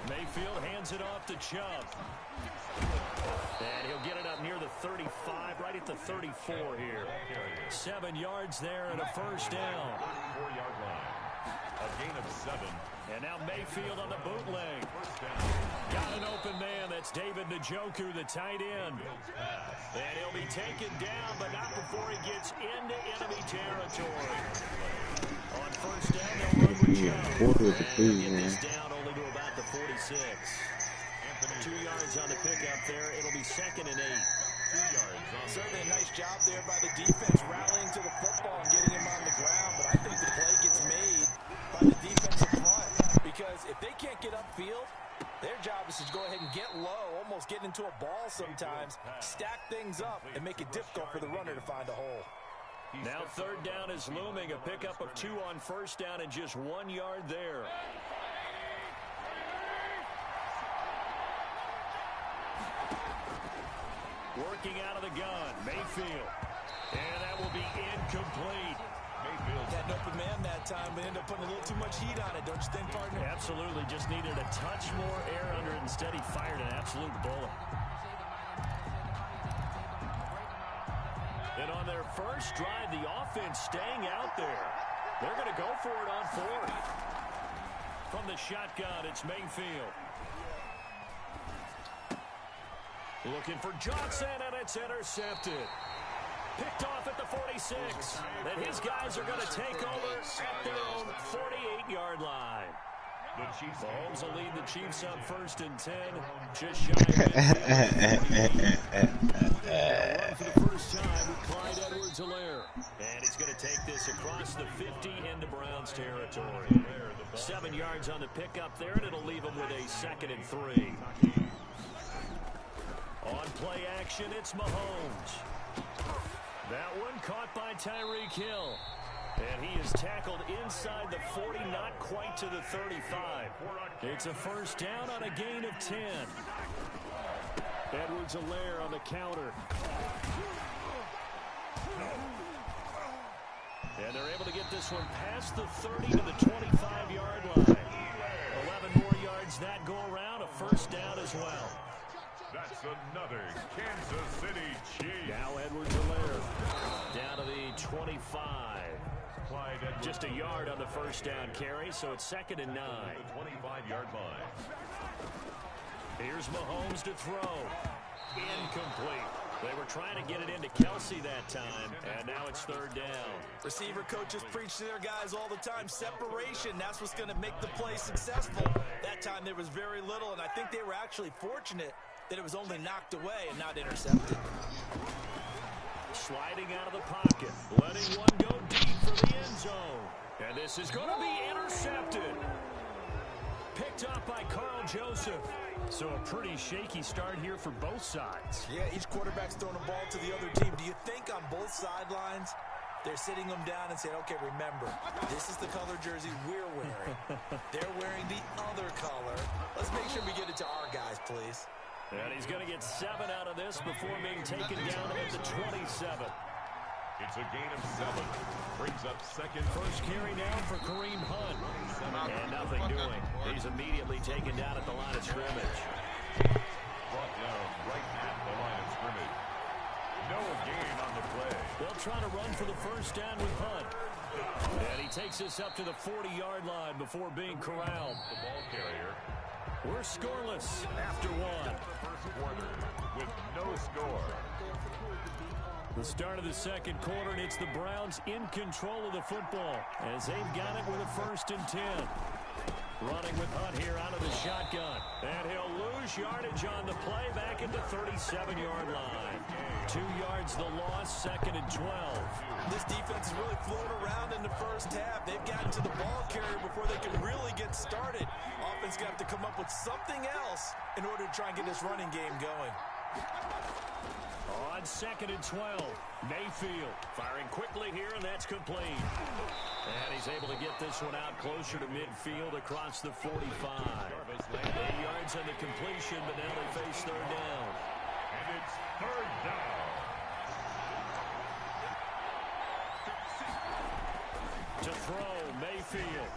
Mayfield hands it off to Chubb. And he'll get it up near the 35, right at the 34 here. 7 yards there and a first down. 4-yard line. A gain of 7. And now Mayfield on the bootleg. Got an open man. That's David Njoku, the tight end. And he'll be taken down, but not before he gets into enemy territory. On first down, they'll run with Chubb. And get this down only to about the 46. 2 yards on the pickup there. It'll be 2nd and 8. 2 yards. Certainly a nice job there by the defense, rallying to the football and getting him on the ground. But I think the play gets made by the defensive front, because if they can't get upfield, their job is to go ahead and get low, almost get into a ball sometimes, stack things up, and make it difficult for the runner to find a hole. Now 3rd down is looming. A pickup of 2 on first down and just 1 yard there. Working out of the gun, Mayfield. And that will be incomplete. Mayfield had an open man that time, but ended up putting a little too much heat on it, don't you think, partner? Absolutely. Just needed a touch more air under it. Instead, he fired an absolute bullet. And on their first drive, the offense staying out there. They're going to go for it on 4th. From the shotgun, it's Mayfield. Looking for Johnson, and it's intercepted. Picked off at the 46. And his guys are going to take over at their own 48-yard line. Mahomes will lead the Chiefs up 1st and 10. Just shy of run for the first time with Clyde Edwards-Helaire. And he's going to take this across the 50 into Browns territory. 7 yards on the pickup there, and it'll leave him with a 2nd and 3. On play action, it's Mahomes. That one caught by Tyreek Hill. And he is tackled inside the 40, not quite to the 35. It's a first down on a gain of 10. Edwards-Helaire on the counter. And they're able to get this one past the 30 to the 25-yard line. 11 more yards that go around, a first down as well. That's another Kansas City Chiefs. Now Edwards-Helaire down to the 25. Just a yard on the first down carry, so it's 2nd and 9. The 25-yard line. Here's Mahomes to throw. Incomplete. They were trying to get it into Kelsey that time, and now it's 3rd down. Receiver coaches preach to their guys all the time. Separation, that's what's going to make the play successful. That time there was very little, and I think they were actually fortunate that it was only knocked away and not intercepted. Sliding out of the pocket, letting one go deep for the end zone. And this is going to be intercepted. Picked up by Carl Joseph. So a pretty shaky start here for both sides. Yeah, each quarterback's throwing a ball to the other team. Do you think on both sidelines they're sitting them down and saying, okay, remember, this is the color jersey we're wearing. They're wearing the other color. Let's make sure we get it to our guys, please. And he's going to get 7 out of this before being taken down at the 27. It's a gain of 7. Brings up 2nd. First carry now for Kareem Hunt. And nothing doing. He's immediately taken down at the line of scrimmage. Brought down right at the line of scrimmage. No gain on the play. They'll try to run for the first down with Hunt. And he takes this up to the 40-yard line before being corralled. The ball carrier. We're scoreless after 1. First quarter with no score. The start of the 2nd quarter, and it's the Browns in control of the football as they've got it with a 1st and 10. Running with Hunt here out of the shotgun. And he'll lose yardage on the play back at the 37-yard line. 2 yards the loss, 2nd and 12. This defense is really floating around in the first half. They've gotten to the ball carrier before they can really get started. Offense got to come up with something else in order to try and get this running game going. On 2nd and 12, Mayfield firing quickly here, and that's complete. And he's able to get this one out closer to midfield across the 45. 8 yards on the completion, but now they face 3rd down. And it's 3rd down. To throw, Mayfield.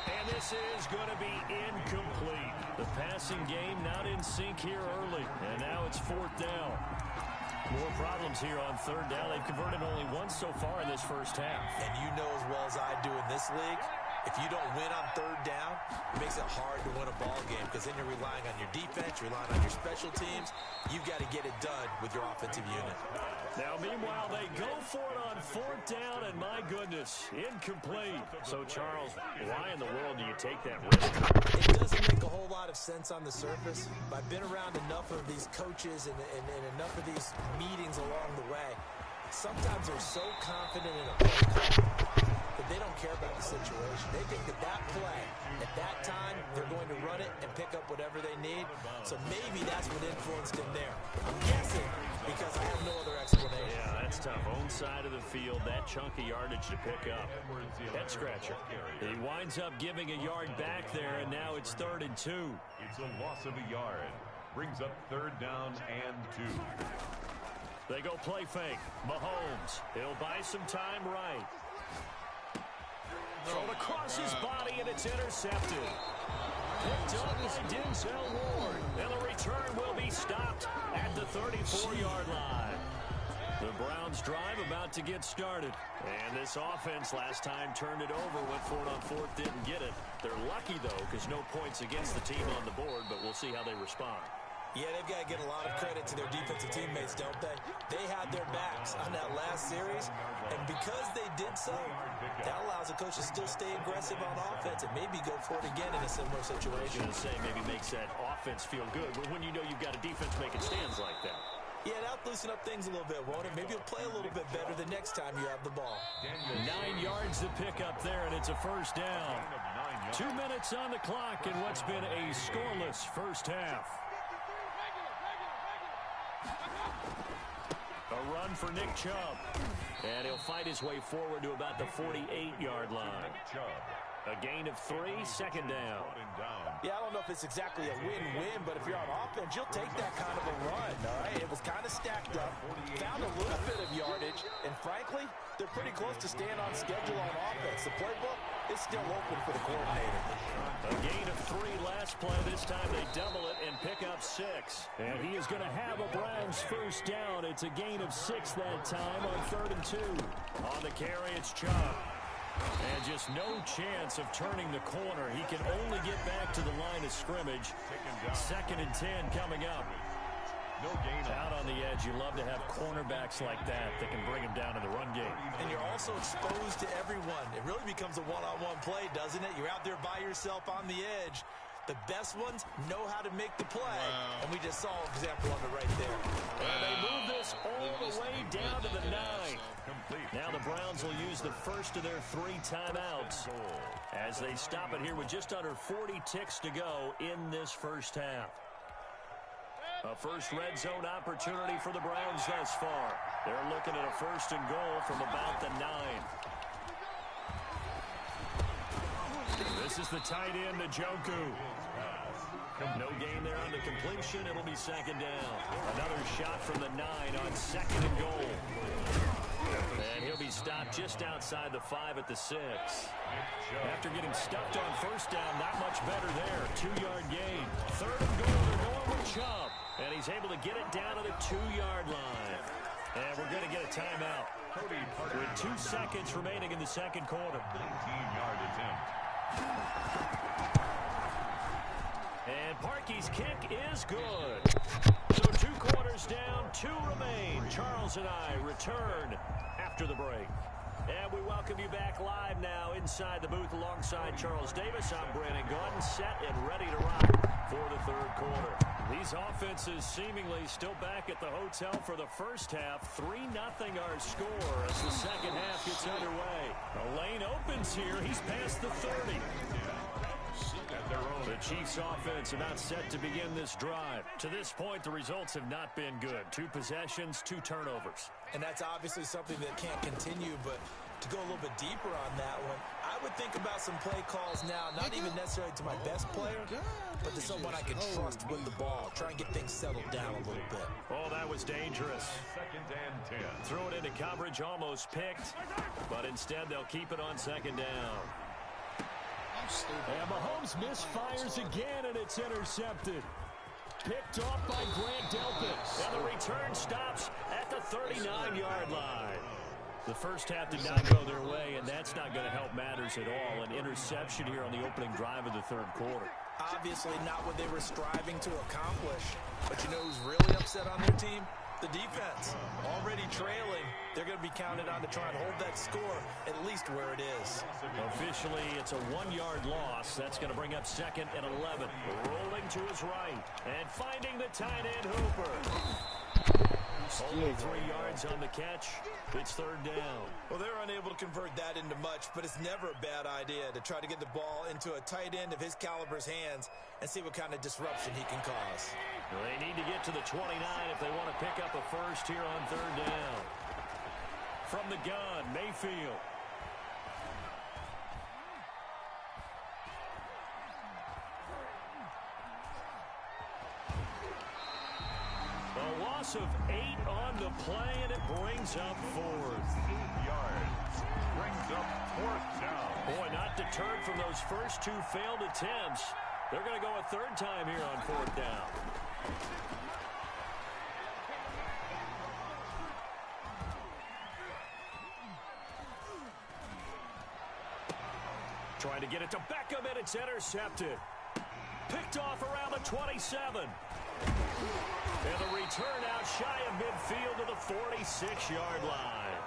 And this is going to be incomplete. The passing game not in sync here early, and now it's 4th down. More problems here on 3rd down. They've converted only once so far in this first half. And you know as well as I do in this league, if you don't win on 3rd down, it makes it hard to win a ball game because then you're relying on your defense, you're relying on your special teams. You've got to get it done with your offensive unit. Now, meanwhile, they go for it on 4th down, and my goodness, incomplete. So, Charles, why in the world do you take that risk? It doesn't make a whole lot of sense on the surface, but I've been around enough of these coaches and enough of these meetings along the way. Sometimes they're so confident in a play call that they don't care about the situation. They think that that play, at that time, they're going to run it and pick up whatever they need. So maybe that's what influenced him there. I'm guessing because I have no other explanation. Yeah, that's tough. Own side of the field, that chunk of yardage to pick up. Head scratcher. He winds up giving a yard back there, and now it's 3rd and 2. It's a loss of a yard. Brings up 3rd down and 2. They go play fake. Mahomes. He'll buy some time right. Thrown across his body, and it's intercepted. Picked up by Denzel Ward. And the return will be stopped at the 34-yard line. The Browns drive about to get started. And this offense last time turned it over, went for it on 4th, didn't get it. They're lucky, though, because no points against the team on the board, but we'll see how they respond. Yeah, they've got to get a lot of credit to their defensive teammates, don't they? They had their backs on that last series, and because they did so, that allows the coach to still stay aggressive on offense and maybe go for it again in a similar situation. I was going to say maybe makes that offense feel good, but when you know you've got a defense making stands like that. Yeah, that'll loosen up things a little bit, won't it? Maybe you'll play a little bit better the next time you have the ball. 9 yards to pick up there, and it's a 1st down. 2 minutes on the clock in what's been a scoreless first half. A run for Nick Chubb. And he'll fight his way forward to about the 48-yard line. A gain of 3, 2nd down. Yeah, I don't know if it's exactly a win-win, but if you're on offense, you'll take that kind of a run, all right? It was kind of stacked up, found a little bit of yardage, and frankly, they're pretty close to staying on schedule on offense. The playbook is still open for the coordinator. A gain of 3 last play. This time they double it and pick up 6. And he is going to have a Browns 1st down. It's a gain of 6 that time on 3rd and 2. On the carry, it's Chubb. And just no chance of turning the corner. He can only get back to the line of scrimmage. 2nd and 10 coming up. No gain out on the edge. You love to have cornerbacks like that can bring him down in the run game. And you're also exposed to everyone. It really becomes a one-on-one play, doesn't it? You're out there by yourself on the edge. The best ones know how to make the play. And we just saw an example of it right there. And they move this all the way down to the 9. Now the Browns will use the first of their 3 timeouts as they stop it here with just under 40 ticks to go in this first half. A first red zone opportunity for the Browns thus far. They're looking at a 1st and goal from about the 9. This is the tight end, Njoku. No gain there on the completion. It'll be 2nd down. Another shot from the 9 on 2nd and goal. And he'll be stopped just outside the 5 at the 6. After getting stuffed on 1st down, not much better there. 2-yard gain. 3rd and goal. They're going with Chubb. And he's able to get it down to the 2-yard line. And we're going to get a timeout. With 2 seconds remaining in the 2nd quarter. 19-yard attempt. And Parkey's kick is good. So 2 quarters down, 2 remain. Charles and I return after the break. And we welcome you back live now inside the booth alongside Charles Davis. I'm Brandon Gordon, set and ready to rock for the 3rd quarter. These offenses seemingly still back at the hotel for the first half. 3-0 our score as the 2nd half gets underway. The lane opens here. He's past the 30. The Chiefs offense about set to begin this drive. To this point, the results have not been good. 2 possessions, 2 turnovers. And that's obviously something that can't continue, but to go a little bit deeper on that one, I would think about some play calls now, not even necessarily to my best player, but to someone I can trust with the ball. Try and get things settled down a little bit. Oh, that was dangerous. 2nd and 10. Throw it into coverage, almost picked, but instead they'll keep it on 2nd down. And Mahomes misfires again, and it's intercepted. Picked off by Grant Delpit. And the return stops at the 39-yard line. The first half did not go their way, and that's not going to help matters at all. An interception here on the opening drive of the third quarter. Obviously not what they were striving to accomplish. But you know who's really upset on their team? The defense. Already trailing. They're going to be counted on to try and hold that score at least where it is. Officially, it's a 1-yard loss. That's going to bring up 2nd and 11. Rolling to his right. And finding the tight end Hooper. Only 3 yards on the catch. It's 3rd down. Well, they're unable to convert that into much, but it's never a bad idea to try to get the ball into a tight end of his caliber's hands and see what kind of disruption he can cause. Well, they need to get to the 29 if they want to pick up a first here on 3rd down. From the gun, Mayfield. A loss of 8 on the play, and it brings up 4th. 8 yards. Brings up 4th down. Boy, not deterred from those first 2 failed attempts. They're going to go a 3rd time here on 4th down. Trying to get it to Beckham, and it's intercepted. Picked off around the 27. And the return out shy of midfield to the 46-yard line.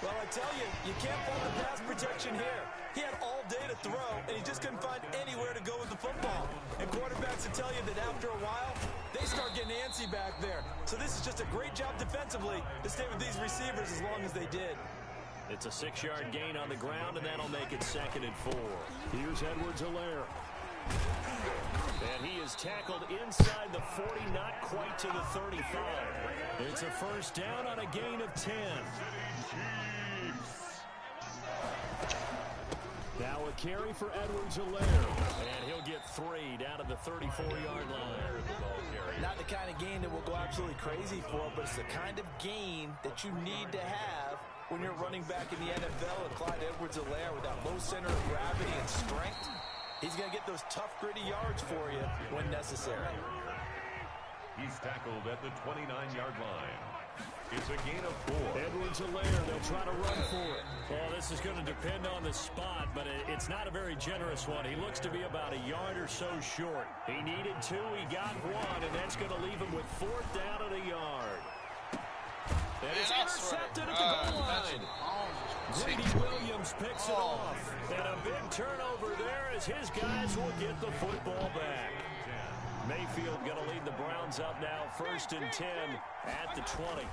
Well, I tell you, you can't fault the pass protection here. He had all day to throw, and he just couldn't find anywhere to go with the football. And quarterbacks will tell you that after a while, they start getting antsy back there. So this is just a great job defensively to stay with these receivers as long as they did. It's a 6-yard gain on the ground, and that'll make it 2nd and 4. Here's Edwards-Helaire. And he is tackled inside the 40, not quite to the 35. It's a first down on a gain of 10. Now a carry for Edwards-Helaire. And he'll get 3 down to the 34-yard line. Not the kind of gain that we'll go absolutely crazy for, but it's the kind of gain that you need to have when you're running back in the NFL with Clyde Edwards-Helaire with that low center of gravity and strength. He's going to get those tough, gritty yards for you when necessary. He's tackled at the 29-yard line. It's a gain of 4. Edwards-Helaire, they'll try to run for it. Well, this is going to depend on the spot, but it's not a very generous one. He looks to be about a yard or so short. He needed 2, he got 1, and that's going to leave him with 4th down at a yard. And it's intercepted at the goal line. Greedy Williams picks it off. And a big turnover there as his guys will get the football back. Mayfield going to lead the Browns up now, 1st and 10 at the 20.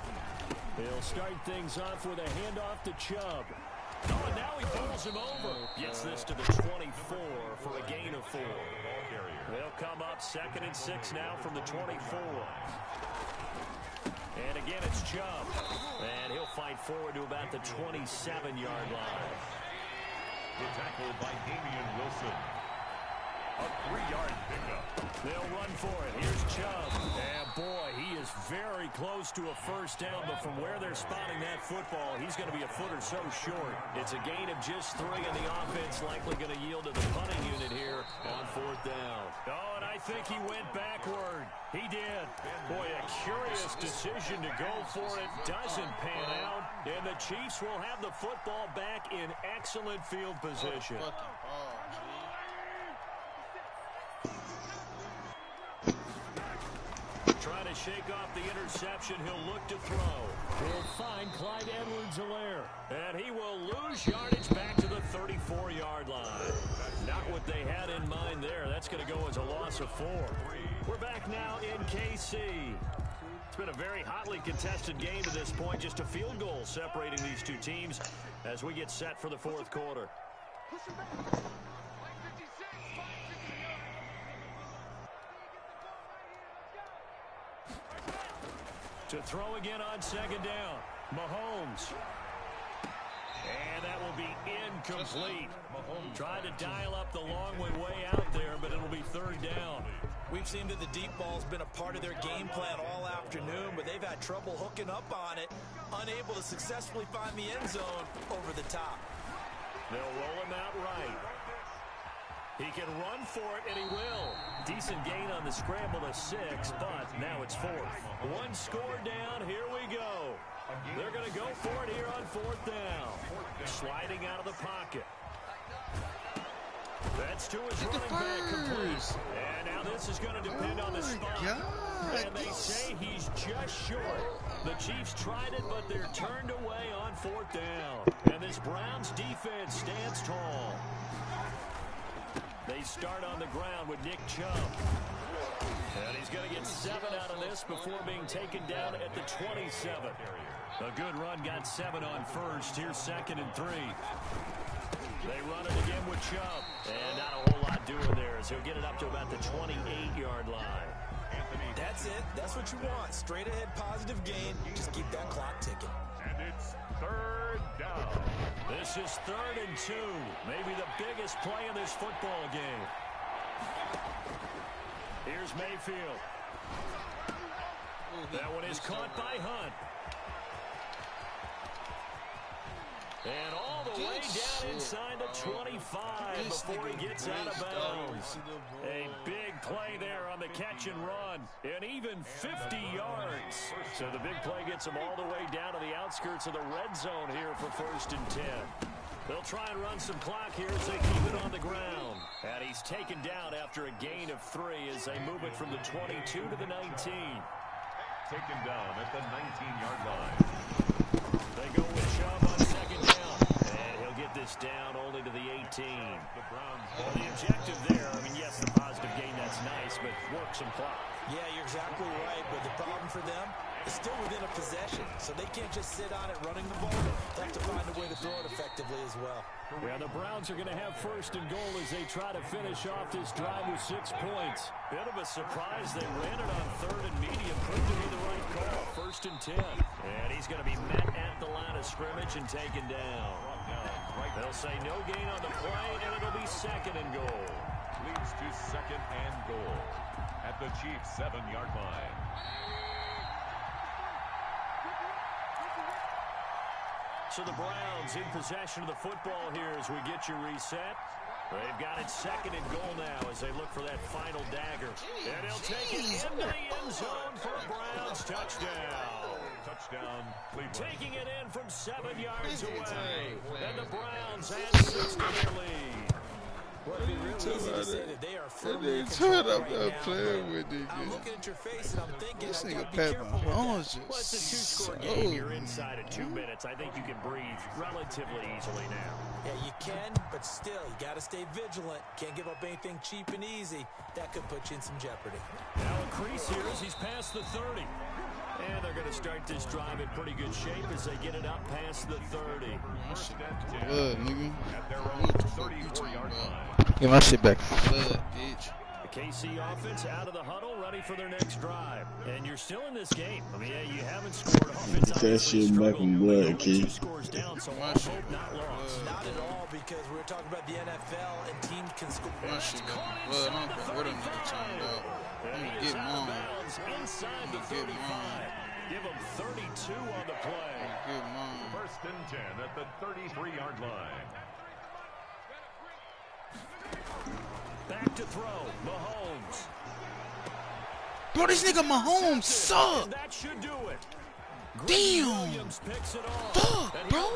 He'll start things off with a handoff to Chubb. Oh, and now he bowls him over. Gets this to the 24 for a gain of 4. They'll come up 2nd and 6 now from the 24. And again, it's Chubb. And he'll fight forward to about the 27-yard line. The tackle by Damian Wilson. A 3-yard pickup. They'll run for it. Here's Chubb. And boy, he is very close to a first down, but from where they're spotting that football, he's going to be a foot or so short. It's a gain of just 3, and the offense likely going to yield to the punting unit here on 4th down. Oh, and I think he went backward. He did. Boy, a curious decision to go for it. Doesn't pan out, and the Chiefs will have the football back in excellent field position. Trying to shake off the interception, he'll look to throw. He'll find Clyde Edwards-Helaire. And he will lose yardage back to the 34-yard line. Not what they had in mind there. That's going to go as a loss of 4. We're back now in KC. It's been a very hotly contested game to this point. Just a field goal separating these two teams as we get set for the 4th quarter. To throw again on 2nd down. Mahomes. And that will be incomplete. Trying to dial up the long way out there, but it'll be 3rd down. We've seen that the deep ball's been a part of their game plan all afternoon, but they've had trouble hooking up on it, unable to successfully find the end zone over the top. They'll roll him out right. He can run for it, and he will. Decent gain on the scramble to 6, but now it's 4th. One score down. Here we go. They're going to go for it here on 4th down. Sliding out of the pocket. That's to his running back complete. And now this is going to depend on the spot. And they say he's just short. The Chiefs tried it, but they're turned away on 4th down. And this Browns defense stands tall. They start on the ground with Nick Chubb. And he's going to get 7 out of this before being taken down at the 27. A good run, got 7 on first. Here's 2nd and 3. They run it again with Chubb. And not a whole lot doing there as he'll get it up to about the 28-yard line. That's it. That's what you want. Straight ahead positive gain. Just keep that clock ticking. And it's 3rd down. This is 3rd and 2. Maybe the biggest play in this football game. Here's Mayfield. That one is caught by Hunt. And all the way down inside the 25 before he gets out of bounds. A big play there on the catch and run. And even 50 yards. So the big play gets him all the way down to the outskirts of the red zone here for 1st and 10. They'll try and run some clock here as they keep it on the ground. And he's taken down after a gain of 3 as they move it from the 22 to the 19. Taken down at the 19-yard line. They go with Chubb on 2nd down. And he'll get this down only to the 18. Well, the objective there, I mean, yes, the positive gain, that's nice, but work some clock. Yeah, you're exactly right, but the problem for them is still within a possession, so they can't just sit on it running the ball. They have to find a way to throw it effectively as well. Yeah, the Browns are going to have 1st and goal as they try to finish off this drive with 6 points. Bit of a surprise. They ran it on 3rd and medium. Proved to be the right call. 1st and 10. And he's going to be met at the line of scrimmage and taken down. They'll say no gain on the play, and it'll be 2nd and goal. Leads to 2nd and goal at the Chiefs' 7-yard line. So the Browns in possession of the football here as we get you reset. They've got it 2nd and goal now as they look for that final dagger. And he'll take it into the end zone for a Browns touchdown. Touchdown, Cleveland. Taking it in from 7 yards away. And the Browns add 6 to their lead. Well, it'd be real easy to say that they are firmly in control right now. I'm looking at your face and I'm thinking, this I nigga gotta be careful with that. Well, it's a 2-score game. You're inside of 2 minutes. I think you can breathe relatively easily now. Yeah, you can, but still, you got to stay vigilant. Can't give up anything cheap and easy. That could put you in some jeopardy. Now a crease here as he's past the 30. And they're going to start this drive in pretty good shape as they get it up past the 30. Blood, nigga. At their own 34-yard line. Get my shit back. Blood, bitch. The KC offense out of the huddle, ready for their next drive. And you're still in this game. I mean, yeah, you haven't scored offense. Get that shit back in blood, Keith. 2 scores down, so I hope not lost. Not at all, because we were talking about the NFL and teams can score. My shit back in blood. I don't care what a nigga talking about. I'm gonna get mine. Inside the 35. Give him 32 on the play. Get mine. 1st and 10 at the 33-yard line. Back to throw. Mahomes. Bro, this nigga Mahomes suck. That should do it. Damn. Fuck, bro.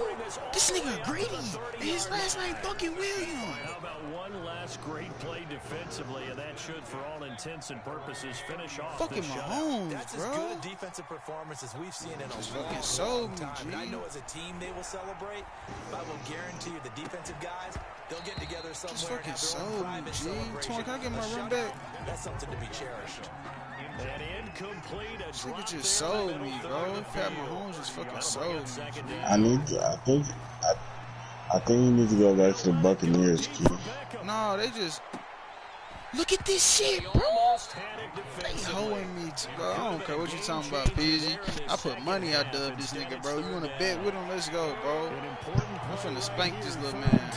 This nigga greedy. And his last name fucking Williams. How about one last great play defensively, and that should, for all intents and purposes, finish off fucking the Mahomes, That's bro. as good a defensive performance as we've seen in a long time. And I know as a team they will celebrate, but I will guarantee you the defensive guys, they'll get together somewhere and have their own private celebration. Can I get my run back? That's something to be cherished. An incomplete. This nigga just sold me, bro. Pat Mahomes just fucking sold me. I think you need to go back to the Buccaneers, Keith. No, they just look at this shit, bro. They hoeing me, bro. I don't care what you talking about, PG. I put money out there of this nigga, bro. You wanna bet with him? Let's go, bro. I'm finna spank this little man.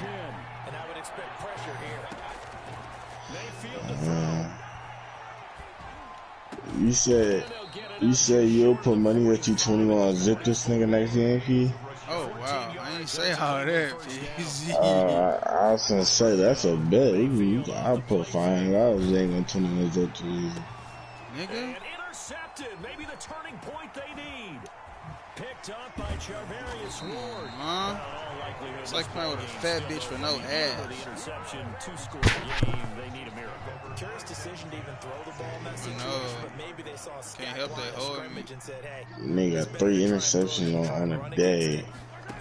And I would expect pressure here. Mayfield to throw. You said you'll put money that you 21 on zip this nigga next game, P? Oh wow, I ain't ain't say all that, PZ. I was gonna say that's a bet. I'll put $500. They ain't gonna turn on those up too easy. Nigga. And intercepted. Maybe the turning point they need. Picked up by Charvarius Ward. It's like playing with a fat bitch for no ass. Interception to score the game. They need a miracle. Curious decision to even throw the ball in that situation, but maybe they saw a can't help that scrimmage and said, hey, nigga got 3 interceptions on a day.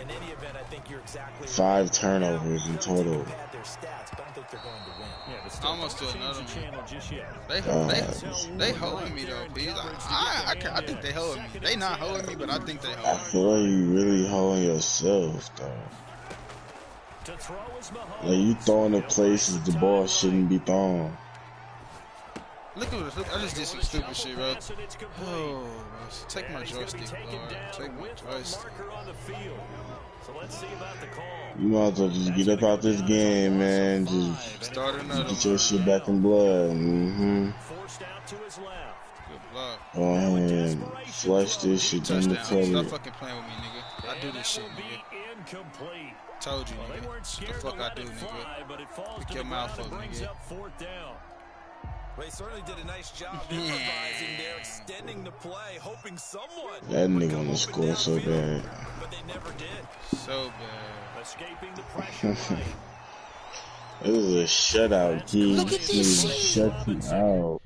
In any event, I think you're exactly 5 turnovers in total. had their stats, but I don't think they're going to win. Yeah, but I almost still another one. just yet. They holding me though, B. I think they holding me. They not holding me, but I think they I holding me. feel like you really holding yourself though. To throw is Mahomes. Like you throwing the places the ball shouldn't be thrown. Look at this. I just did some stupid shit, bro. Oh, take my joystick, Lord. Take my joystick. So let's see about the call. You might as well just get up out this game, man. Just start another get your shit back in blood. Forced out to his left. Good block. Go ahead and flush this shit down the Stop toilet. fucking playing with me, nigga. I do this shit, nigga. Incomplete. Told you, nigga. What the fuck I do, nigga. Pick your mouth up, nigga. Well, he certainly did a nice job improvising there, extending the play, hoping someone That nigga wanna score so bad. but they never did. So bad. Escaping the pressure. It was a shutout, Keith. Look at this shit. Shut you out.